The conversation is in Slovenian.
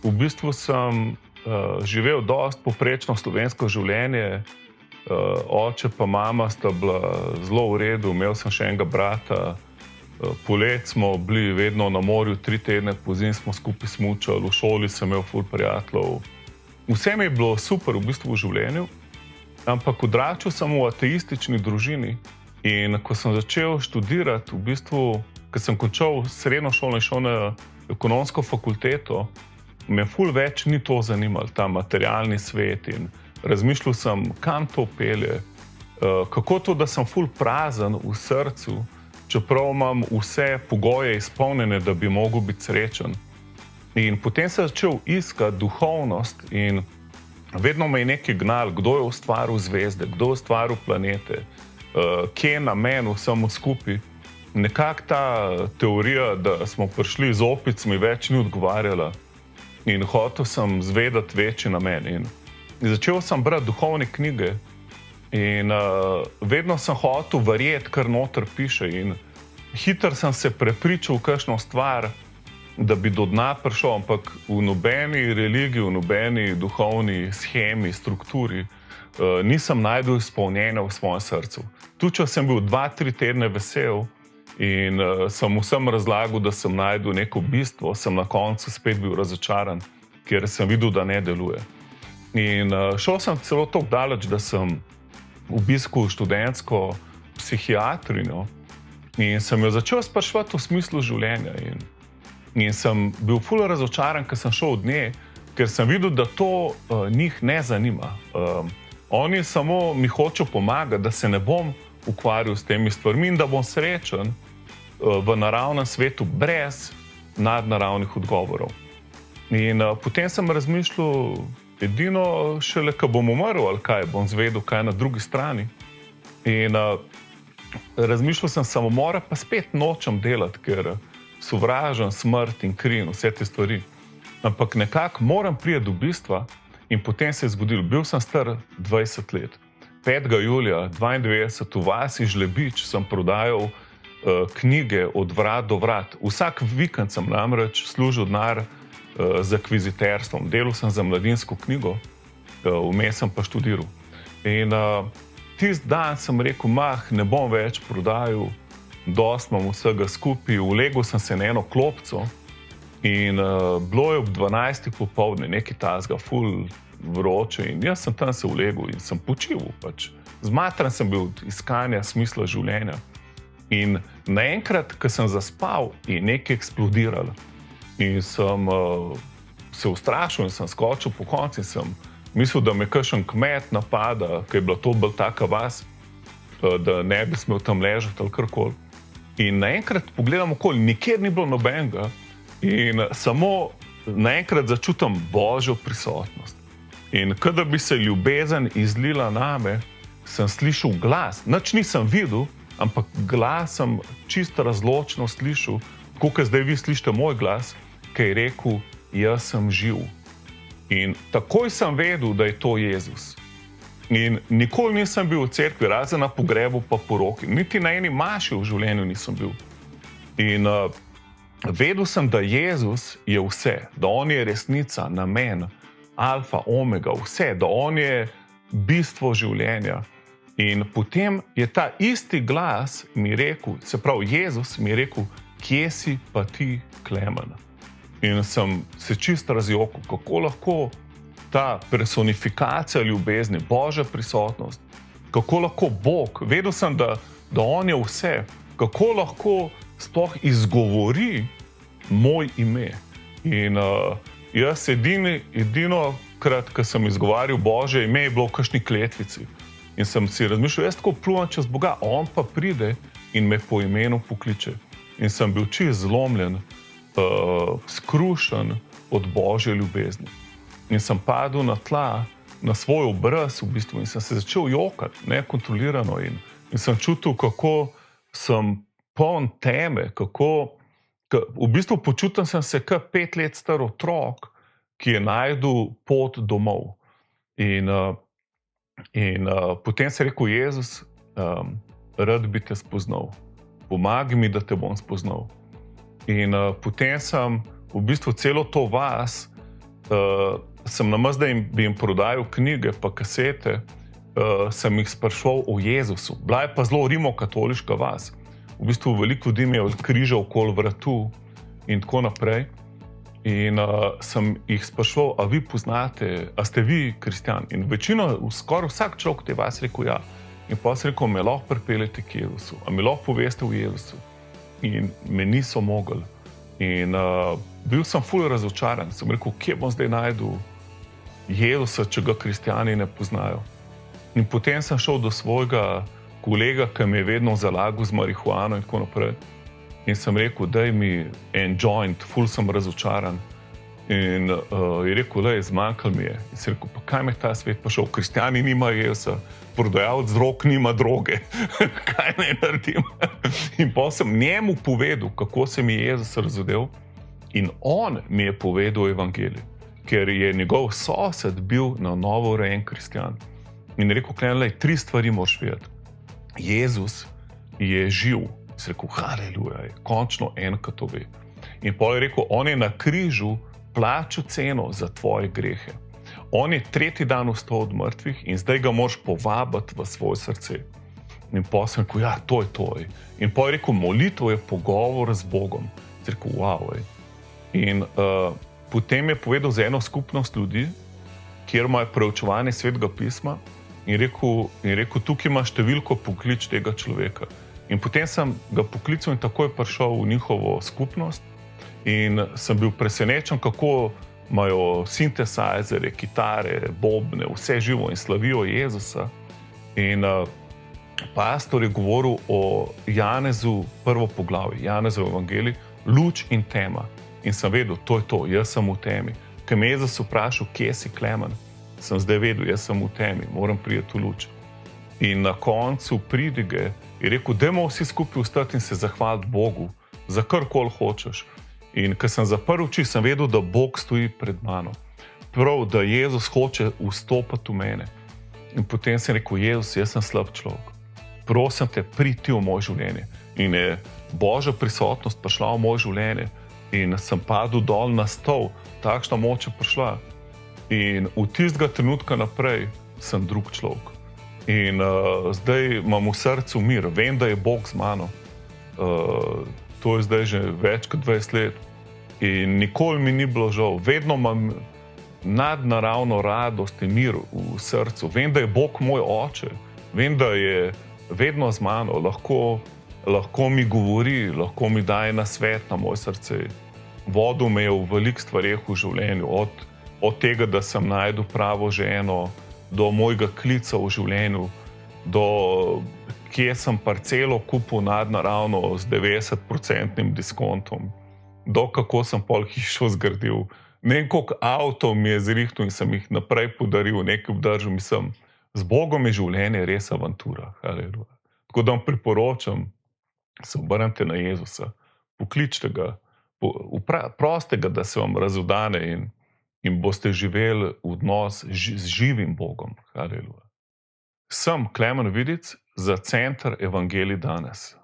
V bistvu sem živel dosti poprečno slovensko življenje. Oče pa mama sta bila zelo v redu, imel sem še enega brata. Poleti smo bili vedno na morju 3 tedne, pozimi smo skupaj smučali, v šoli sem imel ful prijateljev. Vse mi je bilo super v bistvu v življenju, ampak odraščal sem v ateistični družini in ko sem začel študirati, v bistvu, ko sem končal srednjo šolo in šel na ekonomsko fakulteto, me ful več ni to zanimalo, ta materialni svet, in razmišljal sem, kam to pelje, kako to, da sem ful prazen v srcu, čeprav imam vse pogoje izpolnjene, da bi mogel biti srečen. In potem sem začel iskati duhovnost in vedno me je nekaj gnalo, kdo je ustvaril zvezde, kdo je ustvaril planete, kje je namen vsemu skupaj. Nekako ta teorija, da smo prišli z opicami, več ni odgovarjala in hotel sem zvedeti večji namen. In začel sem brati duhovne knjige in vedno sem hotel verjeti, kar noter piše, in hitro sem se prepričal v kakšno stvar, da bi do dna prišel, ampak v nobeni religiji, v nobeni duhovni shemi, strukturi nisem našel izpolnjenja v svojem srcu. Tudi če sem bil 2-3 tedne vesel in sem vsem razlagal, da sem našel neko bistvo, sem na koncu spet bil razočaran, ker sem videl, da ne deluje. In šel sem celo tako daleč, da sem obiskal študentsko psihiatrinjo in sem jo začel spraševati o smislu življenja. In sem bil ful razočaran, ker sem šel od nje, ker sem videl, da to njih ne zanima. Oni samo mi hočejo pomagati, da se ne bom ukvarjal s temi stvarmi in da bom srečen v naravnem svetu brez nadnaravnih odgovorov. In potem sem razmišljal, edino šele, ko bom umrl ali kaj, bom zvedel, kaj je na drugi strani. In razmišljal sem, samomora pa spet nočem delati, ker sovražim smrt in kri in vse te stvari. Ampak nekako moram priti do bistva in potem se je zgodilo. Bil sem star 20 let. 5. julija 92 v vasi Žlebič sem prodajal knjige od vrat do vrat. Vsak vikend sem namreč služil denar z akviziterstvom. Delal sem za Mladinsko knjigo, vmes sem pa študiral. In tisti dan sem rekel, ne bom več prodajal, dosti imam vsega skupaj. Ulegel sem se na eno klopco in bilo je ob 12. popoldne, nekaj tazga, ful vroče, in jaz sem tam se ulegel in sem počival. Zmatran sem bil od iskanja smisla življenja. In naenkrat, ko sem zaspal, je nekaj eksplodiralo. In sem se ustrašil in sem skočil pokonci in sem mislil, da me kakšen kmet napada, ker je bila to bolj taka vas, da ne bi smel tam ležati ali karkoli. In naenkrat pogledam okoli, nikjer ni bilo nobenega in samo naenkrat začutim Božjo prisotnost. In kadar bi se ljubezen izlila name, sem slišal glas. Nič nisem videl, ampak glas sem čisto razločno slišal, tako kot zdaj vi slišite moj glas, ki je rekel, jaz sem živ. In takoj sem vedel, da je to Jezus. In nikoli nisem bil v cerkvi, razen na pogrebu pa poroki. Niti na eni maši v življenju nisem bil. In vedel sem, da Jezus je vse, da on je resnica, namen, alfa, omega, vse, da on je bistvo življenja. In potem je ta isti glas mi rekel, se pravi Jezus mi je rekel, kje si pa ti, Klemen? In sem se čisto razjokal, kako lahko ta personifikacija ljubezni, Božja prisotnost, kako lahko Bog, vedel sem, da on je vse, kako lahko sploh izgovori moj ime. In jaz edino krat, ko sem izgovarjal Božje ime, je bilo v kakšni kletvici. In sem si razmišljal, jaz tako pluvam čez Boga, on pa pride in me po imenu pokliče. In sem bil čisto zlomljen, skrušen od Božje ljubezni. In sem padel na tla, na svoj obraz v bistvu, in sem se začel jokati, nekontrolirano. In sem čutil, kako sem poln teme, v bistvu počutil sem se kot 5 let star otrok, ki je našel pot domov. In potem se je rekel, Jezus, rad bi te spoznal. Pomagaj mi, da te bom spoznal. In potem sem v bistvu celo to vas sem namesto, da bi jim prodajal knjige pa kasete, sem jih spraševal o Jezusu. Bila je pa zelo rimokatoliška vas. V bistvu veliko ljudi je križa okoli vratu in tako naprej. In sem jih spraševal, a vi poznate, a ste vi kristjan? In večino, skoraj vsak človek te vas rekel ja. In pa sem rekel, me lahko pripeljete k Jezusu, a mi lahko poveste o Jezusu. In me niso mogli. In bil sem ful razočaran. Sem rekel, kje bom zdaj najdel Jezusa, če ga kristjani ne poznajo. In potem sem šel do svojega kolega, ki mi je vedno zalagal z marihuano in tako naprej. In sem rekel, daj mi en joint, ful sem razočaran. In je rekel, lej, zmanjkalo mi je. In sem rekel, pa kaj me ta svet pa šel? Kristjani nimajo Jezusa, prodajalec drog nima droge. Kaj naj naredim? In pa sem njemu povedal, kako se mi je Jezus razodel. In on mi je povedal evangelij, ker je njegov sosed bil na novo rojen kristjan. In je rekel, lej, 3 stvari moraš vedeti. Jezus je živ. Sem rekel, haleluja, končno en, ki to ve. In pol je rekel, on je na križu plačal ceno za tvoje grehe. On je 3. dan vstal od mrtvih in zdaj ga moraš povabiti v svoje srce. In pol sem rekel, ja, to je to. In pol je rekel, molitev je pogovor z Bogom. Sem rekel, wow. In potem je povedal za eno skupnost ljudi, kjer imajo preučevanje Svetega pisma in rekel, tukaj ima številko, poklič tega človeka. In potem sem ga poklical in takoj prišel v njihovo skupnost in sem bil presenečen, kako imajo sintesajzere, kitare, bobne, vse živo in slavijo Jezusa. In pastor je govoril o Janezu, prvo poglavje, Janezov evangelij, luč in tema. In sem vedel, to je to, jaz sem v temi. Ko me je Jezus vprašal, kje si, Klemen, sem zdaj vedel, jaz sem v temi, moram priti v luč. In na koncu pridige je rekel, dajmo vsi skupaj vstati in se zahvaliti Bogu za karkoli hočeš. In ko sem zaprl oči, sem vedel, da Bog stoji pred mano. Prav, da Jezus hoče vstopiti v mene. In potem sem rekel, Jezus, jaz sem slab človek. Prosim te, pridi v moje življenje. In je Božja prisotnost prišla v moje življenje. In sem padel dol na stol, takšna moč je prišla. In v tistega trenutka naprej sem drug človek. In zdaj imam v srcu mir, vem, da je Bog z mano. To je zdaj že več kot 20 let. In nikoli mi ni bilo žal. Vedno imam nadnaravno radost in mir v srcu. Vem, da je Bog moj oče. Vem, da je vedno z mano. Lahko mi govori, lahko mi daje nasvet na moje srce. Vodil me je v veliko stvareh v življenju. Od tega, da sem našel pravo ženo, do mojega klica v življenju, do kje sem parcelo kupil nadnaravno z 90% diskontom, do kako sem pol hišo zgradil. Ne vem, koliko avtov mi je zrihtal in sem jih naprej podaril, nekaj obdržal, mislim, z Bogom je življenje res avantura. Haleluja. Tako da vam priporočam, se obrnite na Jezusa, pokličte ga, prostega, da se vam razodane in boste živeli odnos z živim Bogom. Haleluja. Sem Klemen Vidic za Center Evangelij danes.